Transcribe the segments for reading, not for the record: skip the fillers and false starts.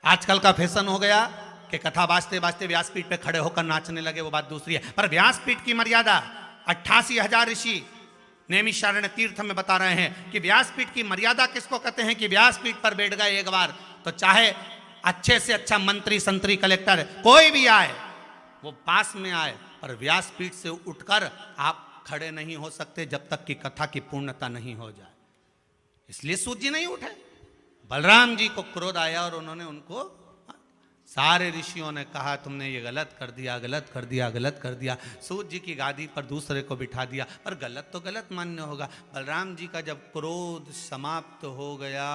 आजकल का फैशन हो गया कि कथा बाजते बाजते व्यासपीठ पे खड़े होकर नाचने लगे, वो बात दूसरी है। पर व्यासपीठ की मर्यादा 88,000 ऋषि नैमिषारण्य तीर्थ में बता रहे हैं कि व्यासपीठ की मर्यादा किसको कहते हैं कि व्यासपीठ पर बैठ गए एक बार तो चाहे अच्छे से अच्छा मंत्री संतरी कलेक्टर कोई भी आए वो पास में आए, पर व्यासपीठ से उठकर आप खड़े नहीं हो सकते जब तक कि कथा की पूर्णता नहीं हो जाए। इसलिए सूत जी नहीं उठे। बलराम जी को क्रोध आया और उन्होंने उनको, सारे ऋषियों ने कहा तुमने ये गलत कर दिया, गलत कर दिया, गलत कर दिया। सूत जी की गादी पर दूसरे को बिठा दिया, पर गलत तो गलत मान्य होगा। बलराम जी का जब क्रोध समाप्त हो गया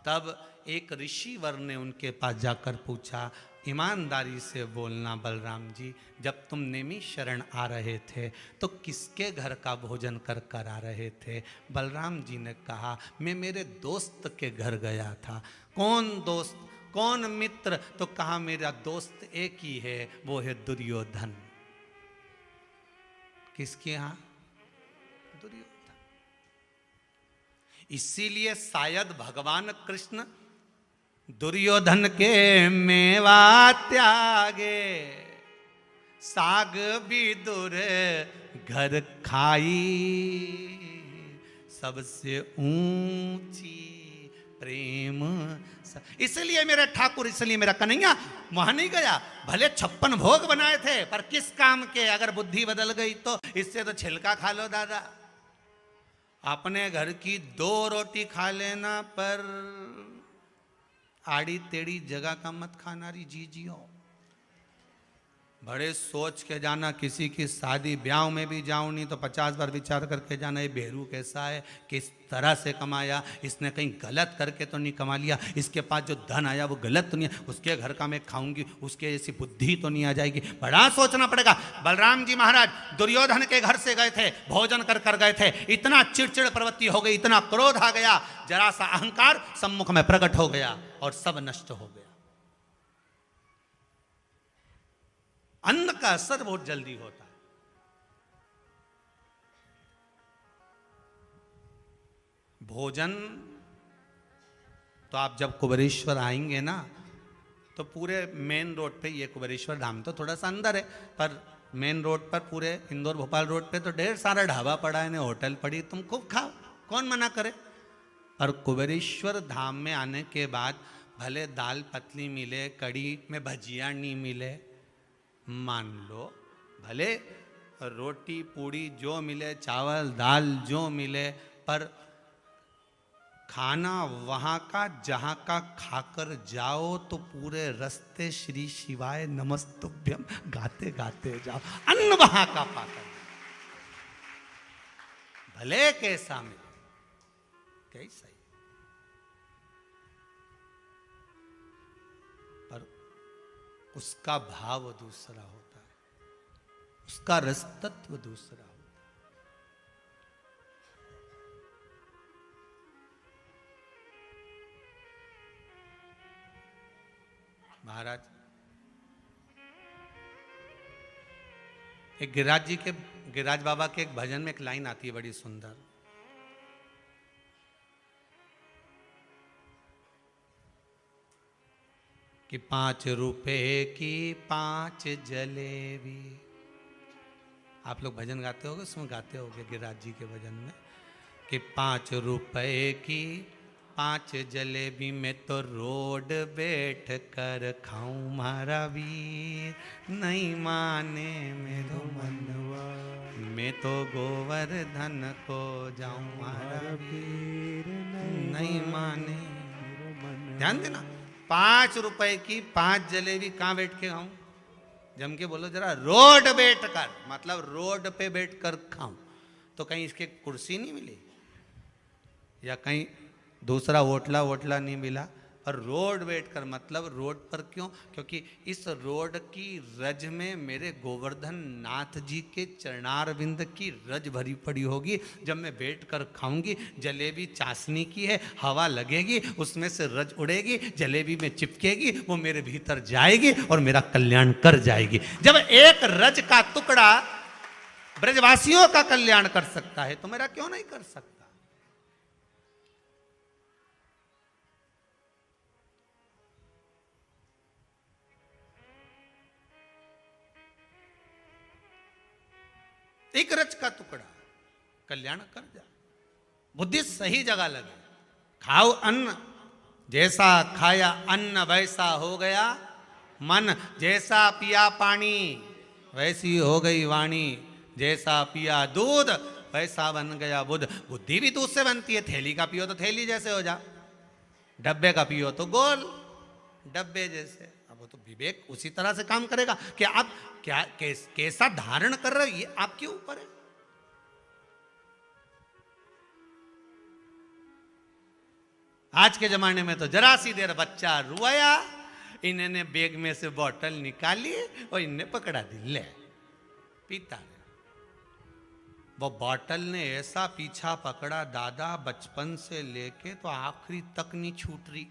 तब एक ऋषि वर ने उनके पास जाकर पूछा, ईमानदारी से बोलना बलराम जी, जब तुम नैमिषारण्य आ रहे थे तो किसके घर का भोजन कर कर आ रहे थे? बलराम जी ने कहा मैं मेरे दोस्त के घर गया था। कौन दोस्त, कौन मित्र? तो कहा मेरा दोस्त एक ही है, वो है दुर्योधन। किसके यहां? दुर्योधन। इसीलिए शायद भगवान कृष्ण दुर्योधन के मेवा त्यागे, साग भी दूर घर खाई, सबसे ऊंची प्रेम। इसलिए मेरा ठाकुर, इसलिए मेरा कन्हैया वहां नहीं गया। भले 56 भोग बनाए थे पर किस काम के? अगर बुद्धि बदल गई तो इससे तो छिलका खा लो दादा। अपने घर की 2 रोटी खा लेना, पर आड़ी टेढ़ी जगह का मत खाना री जीजियो। बड़े सोच के जाना, किसी की शादी ब्याह में भी जाऊं नहीं तो 50 बार विचार करके जाना, ये बेरू कैसा है, किस तरह से कमाया, इसने कहीं गलत करके तो नहीं कमा लिया, इसके पास जो धन आया वो गलत तो नहीं है, उसके घर का मैं खाऊंगी, उसके ऐसी बुद्धि तो नहीं आ जाएगी। बड़ा सोचना पड़ेगा। बलराम जी महाराज दुर्योधन के घर से गए थे, भोजन कर कर गए थे, इतना चिड़चिड़ प्रवृत्ति हो गई, इतना क्रोध आ गया, जरा सा अहंकार सम्मुख में प्रकट हो गया और सब नष्ट हो गया। अन्न का असर बहुत जल्दी होता है। भोजन तो आप जब कुबेरेश्वर आएंगे ना तो पूरे मेन रोड पे, ये कुबेरेश्वर धाम तो थोड़ा सा अंदर है, पर मेन रोड पर पूरे इंदौर भोपाल रोड पे तो ढेर सारा ढाबा पड़ा है, होटल पड़ी, तुम खूब खाओ, कौन मना करे। और कुबेरेश्वर धाम में आने के बाद भले दाल पतली मिले, कड़ी में भजिया नहीं मिले, मान लो भले रोटी पूड़ी जो मिले, चावल दाल जो मिले, पर खाना वहां का जहां का खाकर जाओ तो पूरे रास्ते श्री शिवाय नमस्तुभ्यम गाते गाते जाओ। अन्न वहां का पाकर भले कैसा मिले, कैसा ही, पर उसका भाव दूसरा होता है, उसका रस तत्व दूसरा होता है। महाराज एक गिरिराज बाबा के एक भजन में एक लाइन आती है बड़ी सुंदर, कि 5 रुपए की 5 जलेबी। आप लोग भजन गाते होगे, उसमें गाते होगे गिरिराज जी के भजन में, कि 5 रुपए की 5 जलेबी में तो रोड बैठ कर खाऊं मारा वीर, नहीं माने मेरो मनवा, मैं तो गोवर्धन को जाऊं मारा वीर, नहीं माने। ध्यान देना, 5 रुपए की 5 जलेबी कहाँ बैठ के खाऊं? जम के बोलो जरा, रोड बैठ कर, मतलब रोड पे बैठ कर खाऊं। तो कहीं इसके कुर्सी नहीं मिली या कहीं दूसरा होटला नहीं मिला, पर रोड बैठकर, मतलब रोड पर क्यों? क्योंकि इस रोड की रज में मेरे गोवर्धन नाथ जी के चरणारविंद की रज भरी पड़ी होगी। जब मैं बैठकर खाऊंगी, जलेबी चाशनी की है, हवा लगेगी, उसमें से रज उड़ेगी, जलेबी में चिपकेगी, वो मेरे भीतर जाएगी और मेरा कल्याण कर जाएगी। जब एक रज का टुकड़ा ब्रजवासियों का कल्याण कर सकता है तो मेरा क्यों नहीं कर सकता? एक रच का टुकड़ा, कल्याण कर जा, बुद्धि सही जगह लगे। खाओ अन्न, जैसा खाया अन्न वैसा हो गया मन, जैसा पिया पानी वैसी हो गई वाणी, जैसा पिया दूध वैसा बन गया बुध। बुद्धि भी दूध से बनती है, थैली का पियो तो थैली जैसे हो जा, डब्बे का पियो तो गोल डब्बे जैसे। अब वो तो विवेक उसी तरह से काम करेगा कि आप क्या कैसा धारण कर रहे हो ये आपके ऊपर है। आज के जमाने में तो जरा सी देर बच्चा रुआया, इन्होंने बैग में से बोतल निकाली और इन्हें पकड़ा दी, ले पीता है। वो बोतल ने ऐसा पीछा पकड़ा दादा, बचपन से लेके तो आखिरी तक नहीं छूट रही।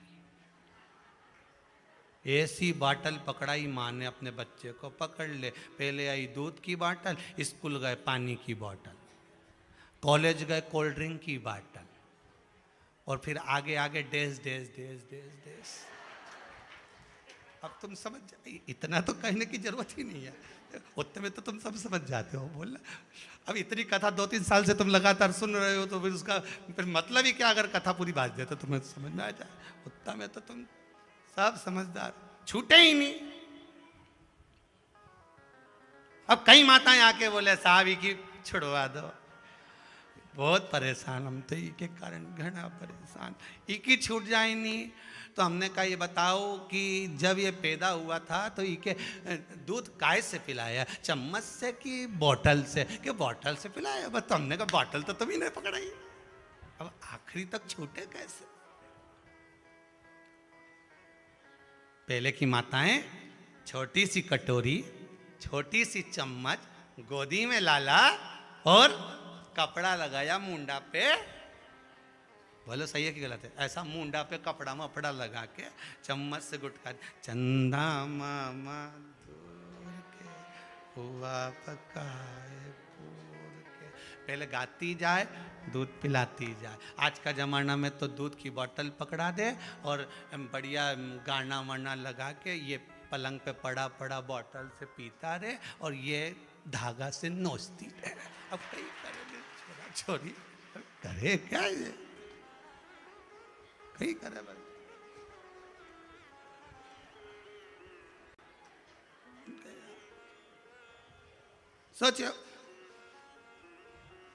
ऐसी बोतल पकड़ाई माँ ने अपने बच्चे को, पकड़ ले। पहले आई दूध की बोतल, स्कूल गए पानी की बोतल, कॉलेज गए कोल्ड ड्रिंक की बोतल, और फिर आगे आगे डेस डेस डेस डेस डेस। अब तुम समझ, इतना तो कहने की जरूरत ही नहीं है, उतने में तो तुम सब समझ जाते हो। बोलना अब इतनी कथा 2-3 साल से तुम लगातार सुन रहे हो, तो फिर उसका फिर मतलब ही क्या, अगर कथा पूरी बात दे तो तुम्हें समझ में आ जाए। उतना में तो तुम सब समझदार, छूटे ही नहीं। अब कई माताएं आके बोले साहब ही की छुड़वा दो, बहुत परेशान हम तो, के कारण घना परेशान, इकी छूट जाए नहीं। तो हमने कहा ये बताओ कि जब ये पैदा हुआ था तो इके दूध काय से पिलाया, चम्मच से कि बोतल से? कि बोतल से पिलाया। बस तो हमने कहा बोतल तो तुम ही नहीं पकड़ाई, अब आखिरी तक छूटे कैसे? पहले की माताएं छोटी सी कटोरी, छोटी सी चम्मच, गोदी में लाला और कपड़ा लगाया मुंडा पे, बोलो सही है कि गलत है? ऐसा मुंडा पे कपड़ा मपड़ा लगा के चम्मच से गुटका, चंदा मामा दूर के हुआ पकाए पूर के, पहले गाती जाए दूध पिलाती जाए। आज का ज़माना में तो दूध की बोतल पकड़ा दे और बढ़िया गाना वाना लगा के ये पलंग पे पड़ा पड़ा बोतल से पीता रहे और ये धागा से नोचती रहे। अब कहीं करे छोरा छोरी करे क्या ये, कहीं करे भाई। सोचो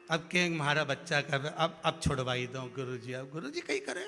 अब के हमारा बच्चा कर, अब छुड़वाई दो गुरुजी, अब गुरुजी कहीं करे।